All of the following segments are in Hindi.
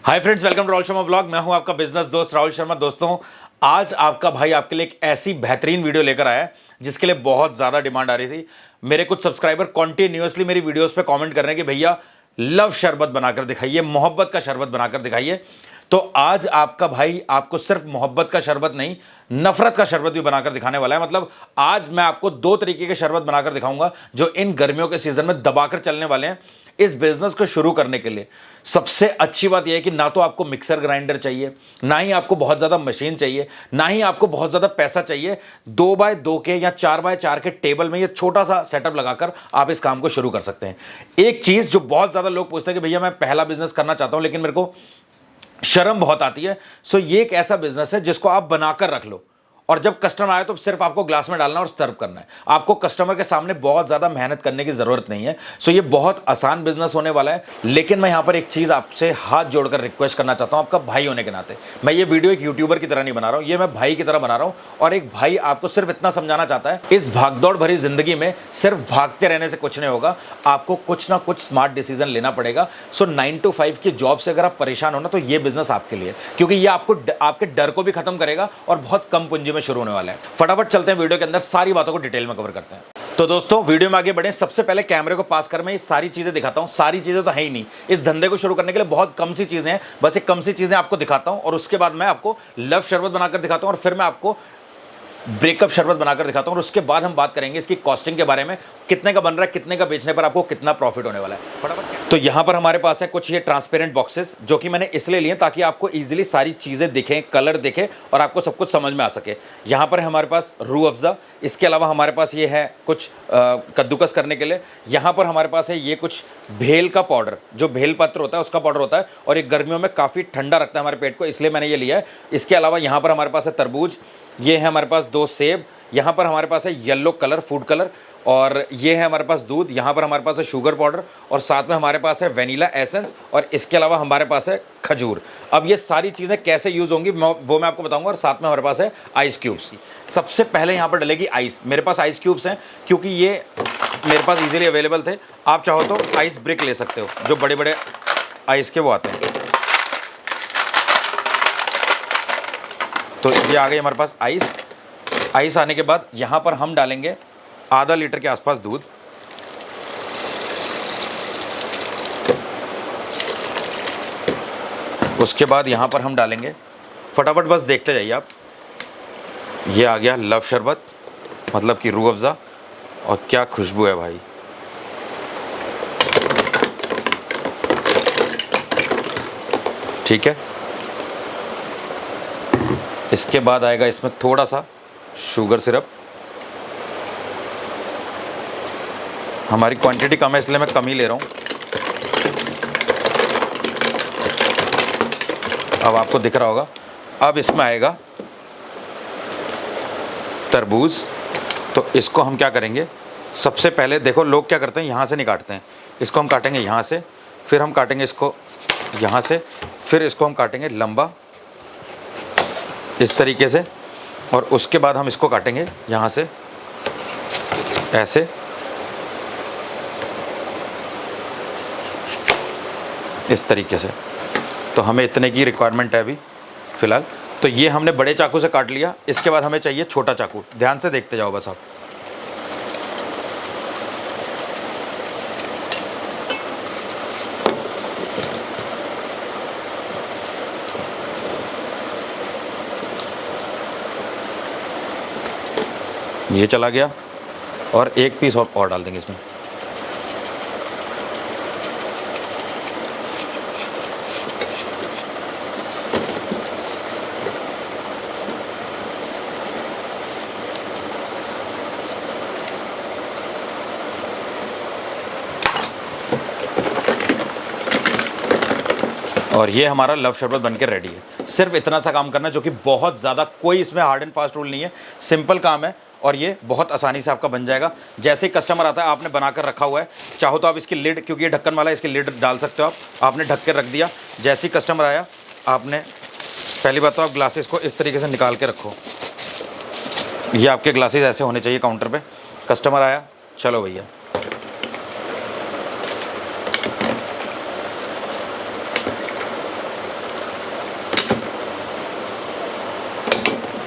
Hi friends, welcome to Rahul Sharma blog. मैं हूं आपका बिजनेस दोस्त राहुल शर्मा। दोस्तों, आज आपका भाई आपके लिए एक ऐसी बेहतरीन वीडियो लेकर आया है जिसके लिए बहुत ज़्यादा डिमांड आ रही थी। मेरे कुछ सब्सक्राइबर कॉन्टिन्यूसली मेरी वीडियोस पे कमेंट कर रहे हैं कि भैया लव शरबत बनाकर दिखाइए, मोहब्बत का शरबत बनाकर दिखाइए। तो आज आपका भाई आपको सिर्फ मोहब्बत का शरबत नहीं, नफरत का शरबत भी बनाकर दिखाने वाला है। मतलब आज मैं आपको दो तरीके के शरबत बनाकर दिखाऊंगा जो इन गर्मियों के सीजन में दबाकर चलने वाले हैं। इस बिजनेस को शुरू करने के लिए सबसे अच्छी बात यह है कि ना तो आपको मिक्सर ग्राइंडर चाहिए, ना ही आपको बहुत ज्यादा मशीन चाहिए, ना ही आपको बहुत ज्यादा पैसा चाहिए। 2x2 के या 4x4 के टेबल में ये छोटा सा सेटअप लगाकर आप इस काम को शुरू कर सकते हैं। एक चीज जो बहुत ज्यादा लोग पूछते हैं कि भैया मैं पहला बिजनेस करना चाहता हूं लेकिन मेरे को शर्म बहुत आती है। सो ये एक ऐसा बिजनेस है जिसको आप बनाकर रख लो और जब कस्टमर आए तो सिर्फ आपको ग्लास में डालना और सर्व करना है। आपको कस्टमर के सामने बहुत ज्यादा मेहनत करने की जरूरत नहीं है। सो ये बहुत आसान बिजनेस होने वाला है। लेकिन मैं यहां पर एक चीज आपसे हाथ जोड़कर रिक्वेस्ट करना चाहता हूं, आपका भाई होने के नाते। मैं ये वीडियो एक यूट्यूबर की तरह नहीं बना रहा हूं, ये मैं भाई की तरह बना रहा हूं। और एक भाई आपको सिर्फ इतना समझाना चाहता है, इस भागदौड़ भरी जिंदगी में सिर्फ भागते रहने से कुछ नहीं होगा। आपको कुछ ना कुछ स्मार्ट डिसीजन लेना पड़ेगा। सो 9 to 5 की जॉब से अगर आप परेशान हो ना, तो ये बिजनेस आपके लिए, क्योंकि ये आपको आपके डर को भी खत्म करेगा और बहुत कम पूंजी में शुरू होने वाला है। फटाफट चलते हैं वीडियो के अंदर, सारी बातों को डिटेल में कवर करते हैं। तो दोस्तों, वीडियो में आगे बढ़े, सबसे पहले कैमरे को पास कर मैं ये सारी चीजें दिखाता हूं। सारी चीजें तो है ही नहीं, इस धंधे को शुरू करने के लिए बहुत कम सी चीजें हैं। बस ये कम सी चीजें आपको दिखाता हूं और उसके बाद मैं आपको लव शरबत बनाकर दिखाता हूं और फिर मैं आपको ब्रेकअप शरबत बनाकर दिखाता हूं और उसके बाद हम बात करेंगे इसकी कॉस्टिंग के बारे में, कितने का बन रहा है, कितने का बेचने पर आपको कितना प्रॉफिट होने वाला है। फटाफट। तो यहां पर हमारे पास है कुछ ये ट्रांसपेरेंट बॉक्सेस जो कि मैंने इसलिए लिए ताकि आपको इजीली सारी चीजें दिखें, कलर दिखे और आपको सब कुछ समझ में आ सके। यहां पर है हमारे पास रूह अफ़ज़ा, इसके अलावा हमारे पास ये है कुछ कद्दूकस करने के लिए। यहां पर हमारे पास है ये कुछ भेल का पाउडर, जो भेल पत्र होता है उसका पाउडर होता है और ये गर्मियों में काफ़ी ठंडा रखता है हमारे पेट को, इसलिए मैंने ये लिया है। इसके अलावा यहाँ पर हमारे पास है तरबूज, ये है हमारे पास 2 सेब, यहाँ पर हमारे पास है येलो कलर, फूड कलर, और ये है हमारे पास दूध, यहाँ पर हमारे पास है शुगर पाउडर और साथ में हमारे पास है वेनिला एसेंस और इसके अलावा हमारे पास है खजूर। अब ये सारी चीज़ें कैसे यूज़ होंगी वो मैं आपको बताऊंगा और साथ में हमारे पास है आइस क्यूब्स। सबसे पहले यहाँ पर डलेगी आइस। मेरे पास आइस क्यूब्स हैं क्योंकि ये मेरे पास ईजिली अवेलेबल थे। आप चाहो तो आइस ब्रिक ले सकते हो, जो बड़े बड़े आइस के वो आते हैं। तो ये आ गई हमारे पास आइस। आइस आने के बाद यहाँ पर हम डालेंगे आधा लीटर के आसपास दूध। उसके बाद यहाँ पर हम डालेंगे, फटाफट बस देखते जाइए आप, ये आ गया लव शरबत, मतलब कि रूह अफ़ज़ा, और क्या खुशबू है भाई। ठीक है, इसके बाद आएगा इसमें थोड़ा सा शुगर सिरप। हमारी क्वांटिटी कम है इसलिए मैं कम ही ले रहा हूँ। अब आपको दिख रहा होगा। अब इसमें आएगा तरबूज। तो इसको हम क्या करेंगे, सबसे पहले देखो लोग क्या करते हैं, यहाँ से नहीं काटते हैं, इसको हम काटेंगे यहाँ से, फिर हम काटेंगे इसको यहाँ से, फिर इसको हम काटेंगे लंबा इस तरीके से, और उसके बाद हम इसको काटेंगे यहाँ से ऐसे, इस तरीके से। तो हमें इतने की रिक्वायरमेंट है अभी फ़िलहाल। तो ये हमने बड़े चाकू से काट लिया। इसके बाद हमें चाहिए छोटा चाकू। ध्यान से देखते जाओ बस आप। ये चला गया और एक पीस और डाल देंगे इसमें। और ये हमारा लव शरबत बनकर रेडी है। सिर्फ इतना सा काम करना है, जो कि बहुत ज़्यादा, कोई इसमें हार्ड एंड फास्ट रूल नहीं है, सिंपल काम है और ये बहुत आसानी से आपका बन जाएगा। जैसे ही कस्टमर आता है, आपने बनाकर रखा हुआ है, चाहो तो आप इसकी लिड, क्योंकि ये ढक्कन वाला है, इसकी लिड डाल सकते हो आप। आपने ढक के रख दिया। जैसे ही कस्टमर आया, आपने पहली बात तो आप ग्लासेस को इस तरीके से निकाल के रखो। ये आपके ग्लासेस ऐसे होने चाहिए काउंटर पे। कस्टमर आया, चलो भैया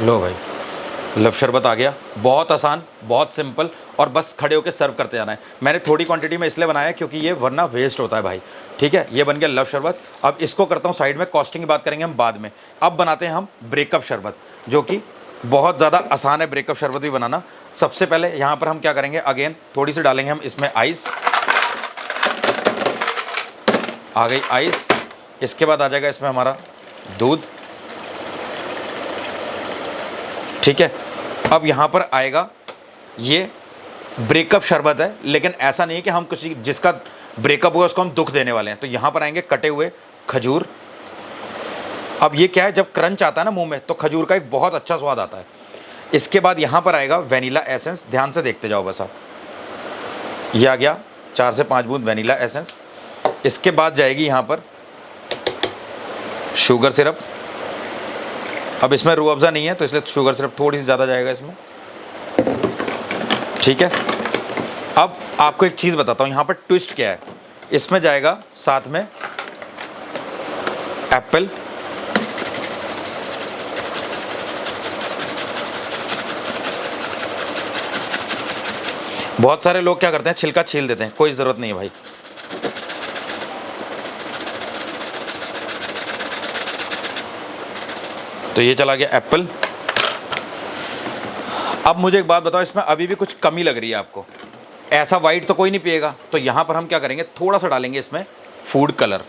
लो भाई, लव शरबत आ गया। बहुत आसान, बहुत सिंपल, और बस खड़े होकर सर्व करते जाना है। मैंने थोड़ी क्वांटिटी में इसलिए बनाया क्योंकि ये वरना वेस्ट होता है भाई। ठीक है, ये बन गया लव शरबत। अब इसको करता हूँ साइड में, कॉस्टिंग की बात करेंगे हम बाद में। अब बनाते हैं हम ब्रेकअप शरबत, जो कि बहुत ज़्यादा आसान है ब्रेकअप शरबत भी बनाना। सबसे पहले यहाँ पर हम क्या करेंगे, अगेन थोड़ी सी डालेंगे हम इसमें आइस। आ गई आइस। इसके बाद आ जाएगा इसमें हमारा दूध। ठीक है, अब यहाँ पर आएगा, ये ब्रेकअप शरबत है, लेकिन ऐसा नहीं है कि हम किसी जिसका ब्रेकअप हुआ उसको हम दुख देने वाले हैं। तो यहाँ पर आएंगे कटे हुए खजूर। अब ये क्या है, जब क्रंच आता है ना मुंह में, तो खजूर का एक बहुत अच्छा स्वाद आता है। इसके बाद यहाँ पर आएगा वेनिला एसेंस। ध्यान से देखते जाओ बस आप, ये आ गया 4 से 5 बूंद वेनिला एसेंस। इसके बाद जाएगी यहाँ पर शुगर सिरप। अब इसमें रूह अफ़ज़ा नहीं है तो इसलिए शुगर सिरप थोड़ी सी ज़्यादा जाएगा इसमें। ठीक है, अब आपको एक चीज़ बताता हूँ, यहाँ पर ट्विस्ट क्या है। इसमें जाएगा साथ में एप्पल, बहुत सारे लोग क्या करते हैं, छिलका छील देते हैं, कोई ज़रूरत नहीं है भाई। तो ये चला गया एप्पल। अब मुझे एक बात बताओ, इसमें अभी भी कुछ कमी लग रही है आपको? ऐसा वाइट तो कोई नहीं पिएगा, तो यहाँ पर हम क्या करेंगे, थोड़ा सा डालेंगे इसमें फूड कलर।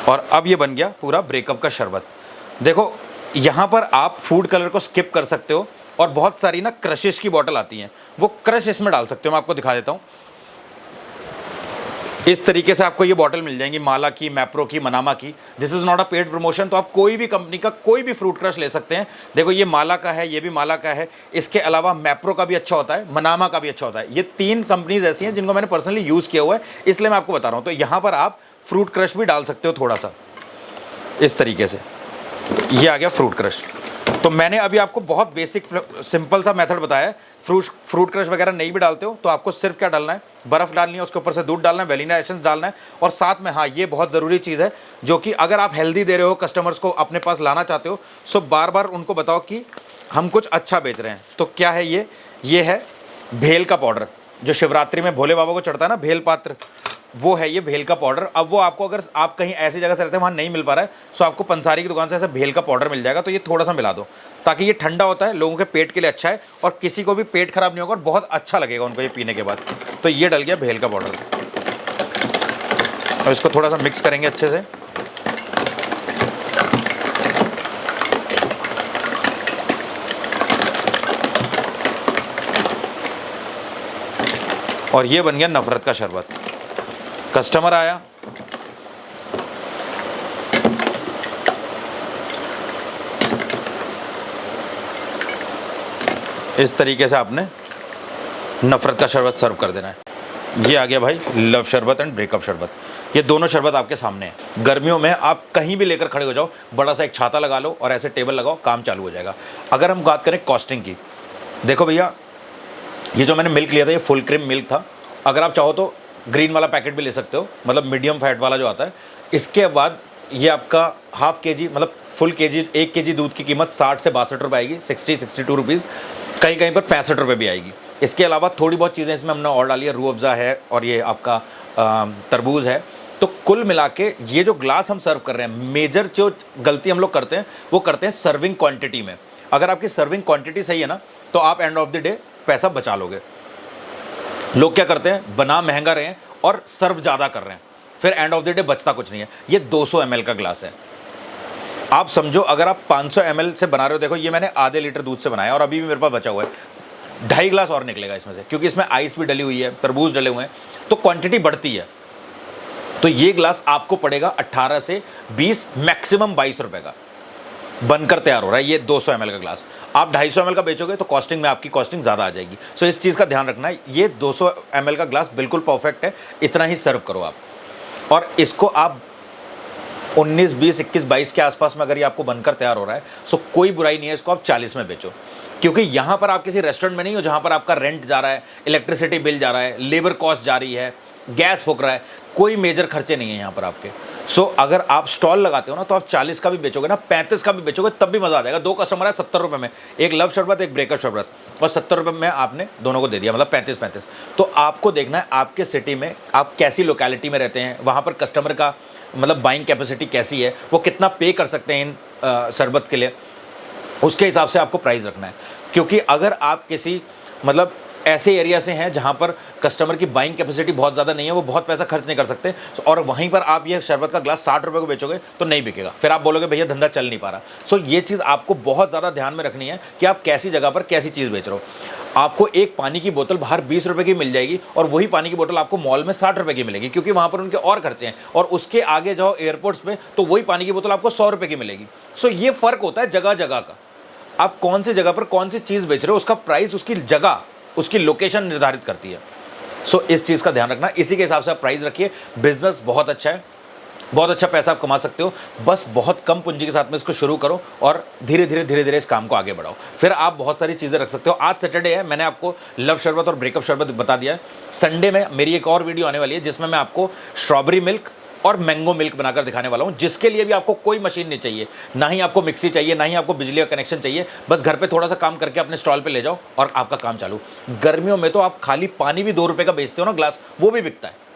और अब ये बन गया पूरा ब्रेकअप का शरबत। देखो, यहाँ पर आप फूड कलर को स्किप कर सकते हो, और बहुत सारी ना क्रशिश की बोतल आती हैं, वो क्रश इसमें डाल सकते हो। मैं आपको दिखा देता हूँ। इस तरीके से आपको ये बॉटल मिल जाएंगी, माला की, मैप्रो की, मनामा की। This is not a paid promotion, तो आप कोई भी कंपनी का कोई भी फ्रूट क्रश ले सकते हैं। देखो, ये माला का है, ये भी माला का है। इसके अलावा मैप्रो का भी अच्छा होता है, मनामा का भी अच्छा होता है। ये 3 कंपनीज ऐसी हैं जिनको मैंने पर्सनली यूज़ किया हुआ है, इसलिए मैं आपको बता रहा हूँ। तो यहाँ पर आप फ्रूट क्रश भी डाल सकते हो थोड़ा सा, इस तरीके से। ये आ गया फ्रूट क्रश। तो मैंने अभी आपको बहुत बेसिक सिंपल सा मेथड बताया है। फ्रूट क्रश वगैरह नहीं भी डालते हो तो आपको सिर्फ क्या डालना है, बर्फ़ डालनी है, उसके ऊपर से दूध डालना है, वेनिला एसेंस डालना है, और साथ में हाँ, ये बहुत ज़रूरी चीज़ है, जो कि अगर आप हेल्दी दे रहे हो, कस्टमर्स को अपने पास लाना चाहते हो, सो बार बार उनको बताओ कि हम कुछ अच्छा बेच रहे हैं। तो क्या है ये है भेल का पाउडर, जो शिवरात्रि में भोले बाबा को चढ़ता है ना, भेल पात्र, वो है ये भेल का पाउडर। अब वो आपको, अगर आप कहीं ऐसी जगह से रहते हैं वहाँ नहीं मिल पा रहा है, सो आपको पंसारी की दुकान से ऐसे भेल का पाउडर मिल जाएगा। तो ये थोड़ा सा मिला दो, ताकि ये ठंडा होता है, लोगों के पेट के लिए अच्छा है, और किसी को भी पेट खराब नहीं होगा, और बहुत अच्छा लगेगा उनको ये पीने के बाद। तो ये डल गया भेल का पाउडर। और इसको थोड़ा सा मिक्स करेंगे अच्छे से। और ये बन गया नफरत का शरबत। कस्टमर आया, इस तरीके से आपने नफरत का शरबत सर्व कर देना है। ये आ गया भाई लव शरबत एंड ब्रेकअप शरबत। ये दोनों शरबत आपके सामने हैं। गर्मियों में आप कहीं भी लेकर खड़े हो जाओ, बड़ा सा एक छाता लगा लो और ऐसे टेबल लगाओ, काम चालू हो जाएगा। अगर हम बात करें कॉस्टिंग की, देखो भैया, ये जो मैंने मिल्क लिया था, ये फुल क्रीम मिल्क था। अगर आप चाहो तो ग्रीन वाला पैकेट भी ले सकते हो, मतलब मीडियम फैट वाला जो आता है। इसके बाद ये आपका हाफ के जी, मतलब फुल के जी, 1 के जी दूध की कीमत 60 से 62 रुपये आएगी, 62 रुपीज़, कहीं कहीं पर 65 रुपये भी आएगी। इसके अलावा थोड़ी बहुत चीज़ें इसमें हमने और डाली है, रूह अफ़ज़ा है और ये आपका तरबूज है। तो कुल मिला के ये जो ग्लास हम सर्व कर रहे हैं, मेजर जो गलती हम लोग करते हैं वो करते हैं सर्विंग क्वांटिटी में। अगर आपकी सर्विंग क्वांटिटी सही है ना, तो आप एंड ऑफ द डे पैसा बचा लोगे। लोग क्या करते हैं, बना महंगा रहे हैं और सर्व ज़्यादा कर रहे हैं, फिर एंड ऑफ द डे बचता कुछ नहीं है। ये 200 ml का ग्लास है। आप समझो, अगर आप 500 ml से बना रहे हो, देखो ये मैंने आधे लीटर दूध से बनाया और अभी भी मेरे पास बचा हुआ है, 2.5 ग्लास और निकलेगा इसमें से, क्योंकि इसमें आइस भी डली हुई है, तरबूज डले हुए हैं, तो क्वांटिटी बढ़ती है। तो ये ग्लास आपको पड़ेगा 18 से 20, मैक्सिमम 22 रुपये का बनकर तैयार हो रहा है। ये 200 ml का ग्लास आप 250 ml का बेचोगे तो कॉस्टिंग में आपकी कॉस्टिंग ज़्यादा आ जाएगी। सो इस चीज़ का ध्यान रखना है। ये 200 ml का ग्लास बिल्कुल परफेक्ट है, इतना ही सर्व करो आप। और इसको आप 19, 20, 21, 22 के आसपास में अगर ये आपको बनकर तैयार हो रहा है, सो कोई बुराई नहीं है, इसको आप 40 में बेचो। क्योंकि यहाँ पर आप किसी रेस्टोरेंट में नहीं हो जहाँ पर आपका रेंट जा रहा है, इलेक्ट्रिसिटी बिल जा रहा है, लेबर कॉस्ट जा रही है, गैस फूक रहा है, कोई मेजर खर्चे नहीं है यहाँ पर आपके। सो अगर आप स्टॉल लगाते हो ना, तो आप 40 का भी बेचोगे ना, 35 का भी बेचोगे, तब भी मजा आ जाएगा। 2 कस्टमर है 70 रुपये में, एक लव शरबत एक ब्रेकअप शरबत, और 70 रुपये में आपने दोनों को दे दिया, मतलब 35-35। तो आपको देखना है आपके सिटी में आप कैसी लोकेलिटी में रहते हैं, वहाँ पर कस्टमर का मतलब बाइंग कैपेसिटी कैसी है, वो कितना पे कर सकते हैं इन शरबत के लिए, उसके हिसाब से आपको प्राइस रखना है। क्योंकि अगर आप किसी मतलब ऐसे एरिया से हैं जहाँ पर कस्टमर की बाइंग कैपेसिटी बहुत ज़्यादा नहीं है, वो बहुत पैसा खर्च नहीं कर सकते, और वहीं पर आप ये शरबत का ग्लास 60 रुपये को बेचोगे तो नहीं बिकेगा, फिर आप बोलोगे भैया धंधा चल नहीं पा रहा। सो ये चीज़ आपको बहुत ज़्यादा ध्यान में रखनी है कि आप कैसी जगह पर कैसी चीज़ बेच रहे हो। आपको एक पानी की बोतल बाहर 20 रुपये की मिल जाएगी, और वही पानी की बोतल आपको मॉल में 60 रुपये की मिलेगी, क्योंकि वहाँ पर उनके और खर्चे हैं। और उसके आगे जाओ एयरपोर्ट्स पे, तो वही पानी की बोतल आपको 100 रुपये की मिलेगी। सो ये फ़र्क होता है जगह जगह का, आप कौन सी जगह पर कौन सी चीज़ बेच रहे हो, उसका प्राइस, उसकी जगह, उसकी लोकेशन निर्धारित करती है। सो इस चीज़ का ध्यान रखना, इसी के हिसाब से आप प्राइस रखिए। बिजनेस बहुत अच्छा है, बहुत अच्छा पैसा आप कमा सकते हो, बस बहुत कम पूंजी के साथ में इसको शुरू करो और धीरे धीरे इस काम को आगे बढ़ाओ, फिर आप बहुत सारी चीज़ें रख सकते हो। आज सैटरडे है, मैंने आपको लव शरबत और ब्रेकअप शरबत बता दिया है। संडे में मेरी एक और वीडियो आने वाली है जिसमें मैं आपको स्ट्रॉबेरी मिल्क और मैंगो मिल्क बनाकर दिखाने वाला हूं, जिसके लिए भी आपको कोई मशीन नहीं चाहिए, ना ही आपको मिक्सी चाहिए, ना ही आपको बिजली का कनेक्शन चाहिए। बस घर पे थोड़ा सा काम करके अपने स्टॉल पे ले जाओ और आपका काम चालू। गर्मियों में तो आप खाली पानी भी 2 रुपए का बेचते हो ना ग्लास, वो भी बिकता है।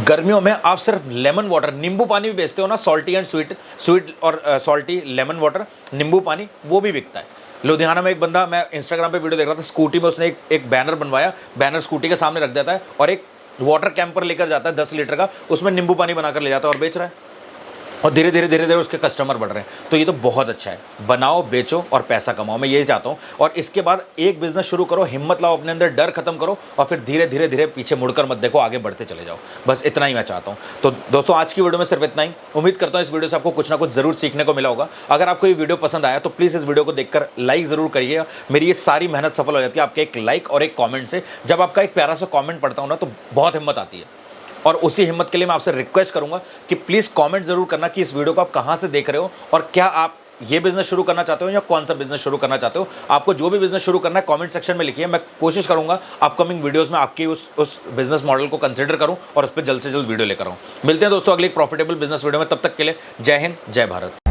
गर्मियों में आप सिर्फ लेमन वाटर, नींबू पानी भी बेचते हो ना, सॉल्टी एंड स्वीट और सॉल्टी लेमन वाटर, नींबू पानी, वो भी बिकता है। लुधियाना में एक बंदा, मैं इंस्टाग्राम पे वीडियो देख रहा था, स्कूटी में उसने एक बैनर बनवाया, बैनर स्कूटी के सामने रख देता है और एक वाटर कैंपर लेकर जाता है 10 लीटर का, उसमें नींबू पानी बनाकर ले जाता है और बेच रहा है, और धीरे धीरे उसके कस्टमर बढ़ रहे हैं। तो ये तो बहुत अच्छा है, बनाओ, बेचो और पैसा कमाओ, मैं यही चाहता हूँ। और इसके बाद एक बिजनेस शुरू करो, हिम्मत लाओ, अपने अंदर डर खत्म करो, और फिर धीरे धीरे पीछे मुड़कर मत देखो, आगे बढ़ते चले जाओ। बस इतना ही मैं चाहता हूँ। तो दोस्तों आज की वीडियो में सिर्फ इतना ही। उम्मीद करता हूँ इस वीडियो से आपको कुछ ना कुछ जरूर सीखने को मिला होगा। अगर आपको ये वीडियो पसंद आया तो प्लीज़ इस वीडियो को देखकर लाइक जरूर करिएगा। मेरी ये सारी मेहनत सफल हो जाती है आपके एक लाइक और एक कॉमेंट से। जब आपका एक प्यारा सा कॉमेंट पढ़ता हूँ ना, तो बहुत हिम्मत आती है, और उसी हिम्मत के लिए मैं आपसे रिक्वेस्ट करूंगा कि प्लीज़ कमेंट जरूर करना कि इस वीडियो को आप कहां से देख रहे हो, और क्या आप ये बिजनेस शुरू करना चाहते हो या कौन सा बिजनेस शुरू करना चाहते हो। आपको जो भी बिजनेस शुरू करना है कमेंट सेक्शन में लिखिए, मैं कोशिश करूंगा अपकमिंग वीडियोस में आपकी उस बिजनेस मॉडल को कंसिडर करूं और उस पर जल्द से जल्द वीडियो लेकर आऊं। मिलते हैं दोस्तों अगले एक प्रॉफिटेबल बिजनेस वीडियो में, तब तक के लिए जय हिंद, जय भारत।